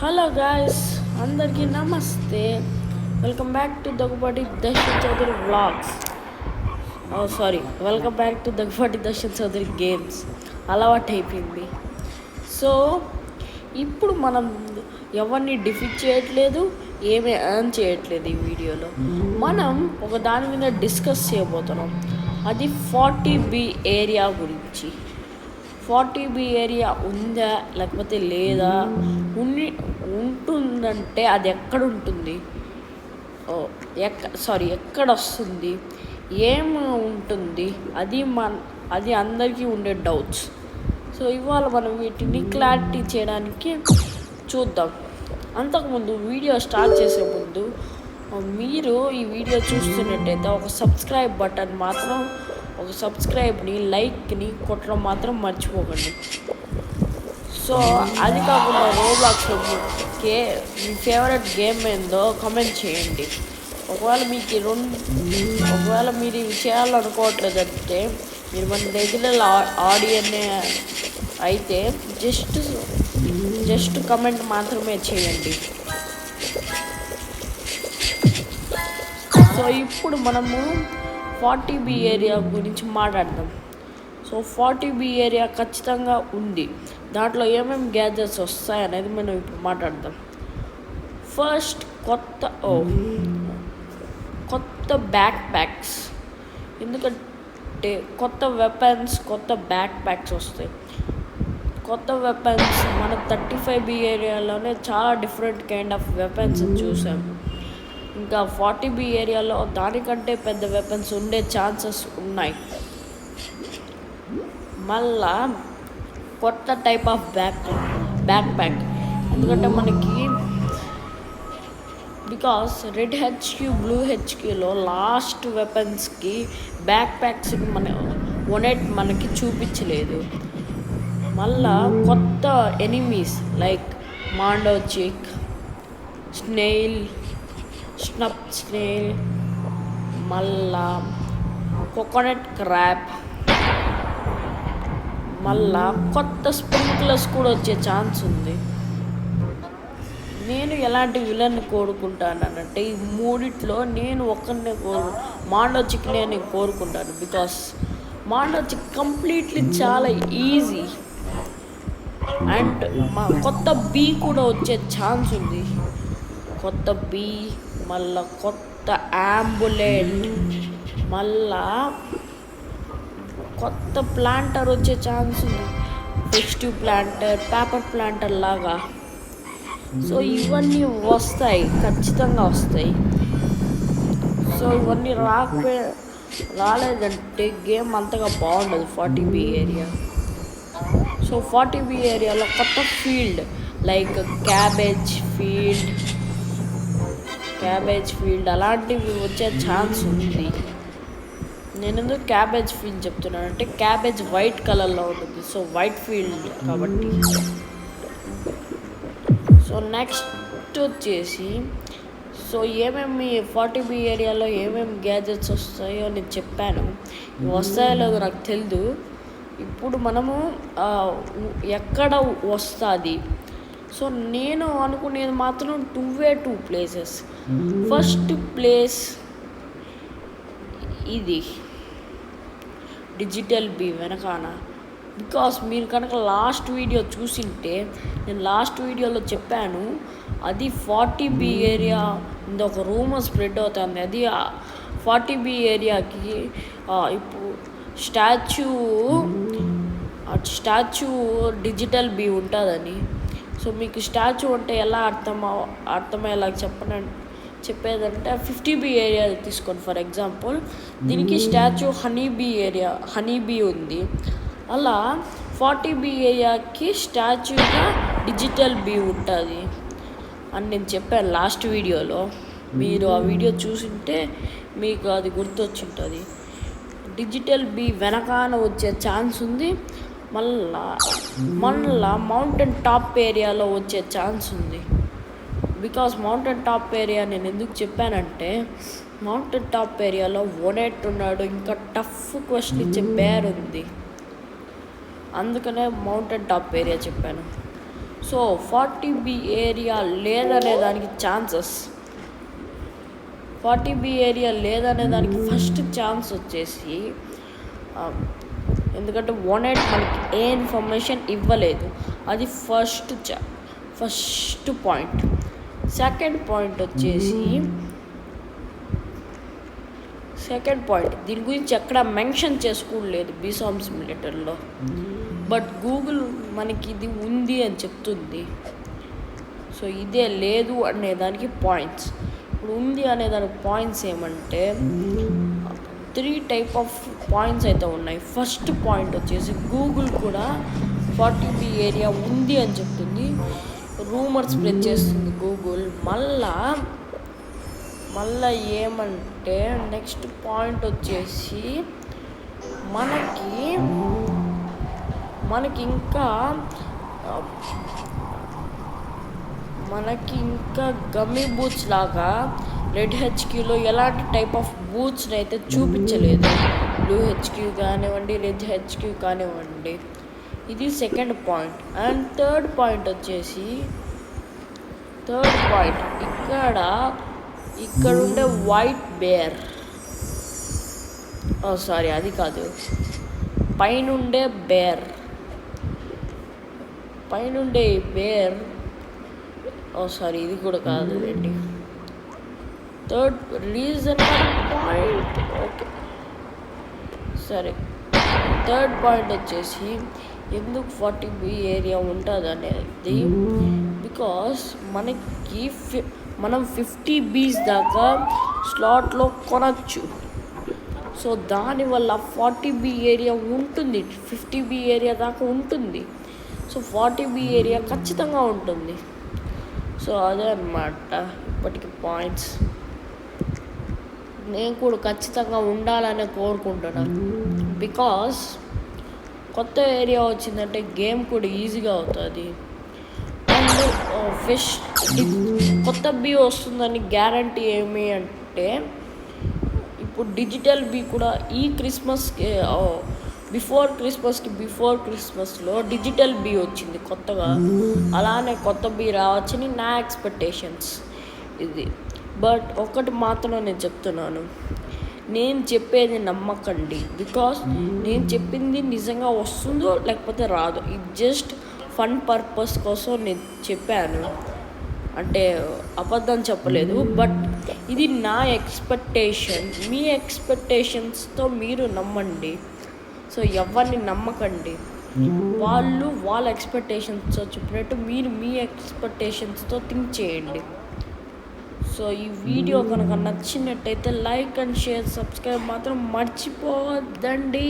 Hello guys, అందరికీ నమస్తే. Welcome back to Daggubati Darshan Chowdary vlogs. Welcome back to Daggubati Darshan Chowdary games. అలవాటు అయిపోయింది. సో ఇప్పుడు మనం ఎవరిని డిఫీట్ చేయట్లేదు, ఏమీ ఎర్న్ చేయట్లేదు. ఈ వీడియోలో మనం ఒక దాని మీద డిస్కస్ చేయబోతున్నాం. అది 40B ఏరియా గురించి. 40B ఏరియా ఉందా లేకపోతే లేదా, ఉంటుందంటే అది ఎక్కడ ఉంటుంది, ఎక్కడ వస్తుంది, ఏమి ఉంటుంది, అది అందరికీ ఉండే డౌట్స్. సో ఇవాళ మనం వీటిని క్లారిటీ చేయడానికి చూద్దాం. అంతకుముందు వీడియో స్టార్ట్ చేసే ముందు మీరు ఈ వీడియో చూస్తున్నట్టయితే ఒక సబ్స్క్రైబ్ని లైక్ని కొట్టడం మాత్రం మర్చిపోకండి. సో అది కాకుండా రోబ్లాక్స్కి మీ ఫేవరెట్ గేమ్ ఏందో కామెంట్ చేయండి. ఒకవేళ మీరు ఇవి చేయాలనుకోవట్లేదంటే, మీరు మన రెగ్యులర్ ఆడియన్నే అయితే జస్ట్ కమెంట్ మాత్రమే చేయండి. సో ఇప్పుడు మనము 40B ఏరియా గురించి మాట్లాడదాం. సో 40B ఏరియా ఖచ్చితంగా ఉంది. దాంట్లో ఏమేమి గ్యాజెట్స్ వస్తాయనేది మనం ఇప్పుడు మాట్లాడదాం. ఫస్ట్ కొత్త బ్యాక్ ప్యాక్స్, ఎందుకంటే కొత్త వెపన్స్, కొత్త బ్యాక్ ప్యాక్స్ వస్తాయి. కొత్త వెపన్స్ మన 35B ఏరియాలోనే చాలా డిఫరెంట్ కైండ్ ఆఫ్ వెపన్స్ చూసాం. ఇంకా 40B ఏరియాలో దానికంటే పెద్ద వెపన్స్ ఉండే ఛాన్సెస్ ఉన్నాయి. మళ్ళా కొత్త టైప్ ఆఫ్ బ్యాక్ ప్యాక్, ఎందుకంటే మనకి బికాస్ రెడ్ హెచ్క్యూ, బ్లూ హెచ్క్యూలో లాస్ట్ వెపన్స్కి బ్యాక్ ప్యాక్స్కి మనకి చూపించలేదు. మళ్ళా కొత్త ఎనిమీస్ లైక్ మాండోచిక్, స్నేల్, మళ్ళా కోకోనట్ క్రాప్, మళ్ళా కొత్త స్ప్రింక్లర్స్ కూడా వచ్చే ఛాన్స్ ఉంది. నేను ఎలాంటి విలన్ని కోరుకుంటానంటే, ఈ మూడిట్లో నేను ఒక్కరినే మాండోచిక్నే నేను కోరుకుంటాను. బికాస్ మాండోచిక్ కంప్లీట్లీ చాలా ఈజీ. అండ్ కొత్త బీ కూడా వచ్చే ఛాన్స్ ఉంది. కొత్త బీ, మళ్ళా కొత్త అంబులెంట్, మళ్ళా కొత్త ప్లాంటర్ వచ్చే ఛాన్స్ ఉంది. ఫెస్టివ్ ప్లాంటర్, పేపర్ ప్లాంటర్ లాగా. సో ఇవన్నీ వస్తాయి, ఖచ్చితంగా వస్తాయి. సో ఇవన్నీ రాలేదంటే గేమ్ అంతగా బాగుండదు 40B ఏరియా. సో 40B ఏరియాలో కొత్త ఫీల్డ్ లైక్ క్యాబేజ్ ఫీల్డ్ అలాంటివి వచ్చే ఛాన్స్ ఉంది. నేను ఎందుకు క్యాబేజ్ ఫీల్డ్ చెప్తున్నానంటే, క్యాబేజ్ వైట్ కలర్లో ఉంటుంది. సో వైట్ ఫీల్డ్ కాబట్టి. సో నెక్స్ట్ వచ్చేసి, సో ఏమేమి 40B ఏరియాలో ఏమేమి గ్యాజెట్స్ వస్తాయో నేను చెప్పాను. ఇవి వస్తాయో లేదో నాకు తెలియదు. ఇప్పుడు మనము ఎక్కడ వస్తుంది. సో నేను అనుకునేది మాత్రం 2 ప్లేసెస్. ఫస్ట్ ప్లేస్ ఇది డిజిటల్ బీ వెనకాన. బికాస్ మీరు కనుక లాస్ట్ వీడియో చూసింటే, నేను లాస్ట్ వీడియోలో చెప్పాను, అది 40B ఏరియా ఒక రూమర్ స్ప్రెడ్ అవుతుంది. అది 40B ఏరియాకి ఇప్పుడు స్టాచ్యూ డిజిటల్ బీ ఉంటుందని. సో మీకు స్టాచ్యూ అంటే ఎలా అర్థమయ్యేలా చెప్పేదంటే 50B ఏరియా తీసుకోండి. ఫర్ ఎగ్జాంపుల్ దీనికి స్టాచ్యూ హనీబీ ఉంది. అలా 40B ఏరియాకి స్టాచ్యూగా డిజిటల్ బీ ఉంటుంది అని నేను చెప్పాను లాస్ట్ వీడియోలో. మీరు ఆ వీడియో చూసింటే మీకు అది గుర్తొచ్చుంటుంది. డిజిటల్ బీ వెనకాల వచ్చే ఛాన్స్ ఉంది. మళ్ళా మౌంటైన్ టాప్ ఏరియాలో వచ్చే ఛాన్స్ ఉంది. బికాస్ మౌంటైన్ టాప్ ఏరియా నేను ఎందుకు చెప్పానంటే, మౌంటైన్ టాప్ ఏరియాలో ఓనెట్ ఉన్నాడు, ఇంకా టఫ్ క్వశ్చన్ ఇచ్చే బేర్ ఉంది. అందుకనే మౌంటైన్ టాప్ ఏరియా చెప్పాను. సో 40B ఏరియా లేదనే దానికి ఛాన్సెస్ 40B ఏరియా లేదనే దానికి ఫస్ట్ ఛాన్స్ వచ్చేసి ఎందుకంటే 1 మనకి ఏ ఇన్ఫర్మేషన్ ఇవ్వలేదు. అది ఫస్ట్ పాయింట్. సెకండ్ పాయింట్ దీని గురించి ఎక్కడ మెన్షన్ చేసుకోలేదు బీసామ్ సిమ్యులేటర్లో. బట్ గూగుల్ మనకి ఇది ఉంది అని చెప్తుంది. సో ఇదే లేదు అనేదానికి పాయింట్స్. ఇప్పుడు ఉంది అనేదానికి పాయింట్స్ ఏమంటే 3 టైప్ ఆఫ్ పాయింట్స్ అయితే ఉన్నాయి. ఫస్ట్ పాయింట్ వచ్చేసి గూగుల్ కూడా 40B ఏరియా ఉంది అని చెప్తుంది. రూమర్ స్ప్రెడ్ చేస్తుంది గూగుల్. మళ్ళా ఏమంటే నెక్స్ట్ పాయింట్ వచ్చేసి మనకి ఇంకా గమ్మీ బూత్స్ లాగా రెడ్ హెచ్క్యూలో ఎలాంటి టైప్ ఆఫ్ బూత్స్ని అయితే చూపించలేదు. బ్లూ హెచ్క్యూ కానివ్వండి, రెడ్ హెచ్క్యూ కానివ్వండి. ఇది second point. And third point ఇక్కడ ఉండే వైట్ బేర్, సారీ అది కాదు, పైనుండే బేర్ సారీ ఇది కూడా కాదు అండి. థర్డ్ రీజన్ పాయింట్ ఓకే సరే. థర్డ్ పాయింట్ వచ్చేసి ఎందుకు 40B ఏరియా ఉంటుంది అనేది, బికాస్ మనం 50Bs దాకా స్లాట్లో కొనచ్చు. సో దానివల్ల 40B ఏరియా ఉంటుంది, 50B ఏరియా దాకా ఉంటుంది. సో 40B ఏరియా ఖచ్చితంగా ఉంటుంది. సో అదే అన్నమాట ఇప్పటికి పాయింట్స్. నేను కూడా ఖచ్చితంగా ఉండాలని కోరుకుంటున్నాను. బికాస్ కొత్త ఏరియా వచ్చిందంటే గేమ్ కూడా ఈజీగా అవుతుంది. అండ్ కొత్త బీ వస్తుందని గ్యారంటీ ఏమి అంటే, ఇప్పుడు డిజిటల్ బీ కూడా ఈ క్రిస్మస్కి బిఫోర్ క్రిస్మస్లో డిజిటల్ బీ వచ్చింది కొత్తగా. అలానే కొత్త బీ రావచ్చని నా ఎక్స్పెక్టేషన్స్ ఇది. బట్ ఒకటి మాత్రం నేను చెప్తున్నాను, నేను చెప్పేది నమ్మకండి. బికాస్ నేను చెప్పింది నిజంగా వస్తుందో లేకపోతే రాదో, ఇది జస్ట్ ఫన్ పర్పస్ కోసం నేను చెప్పాను, అంటే అబద్ధం చెప్పలేదు. బట్ ఇది నా ఎక్స్పెక్టేషన్. మీ ఎక్స్పెక్టేషన్స్తో మీరు నమ్మండి. సో ఎవరిని నమ్మకండి. వాళ్ళ ఎక్స్పెక్టేషన్స్తో చెప్పినట్టు మీరు మీ ఎక్స్పెక్టేషన్స్తో థింక్ చేయండి. సో ఈ వీడియో కనుక నచ్చినట్టయితే లైక్ అండ్ షేర్, సబ్స్క్రైబ్ మాత్రం మర్చిపోవద్దండి.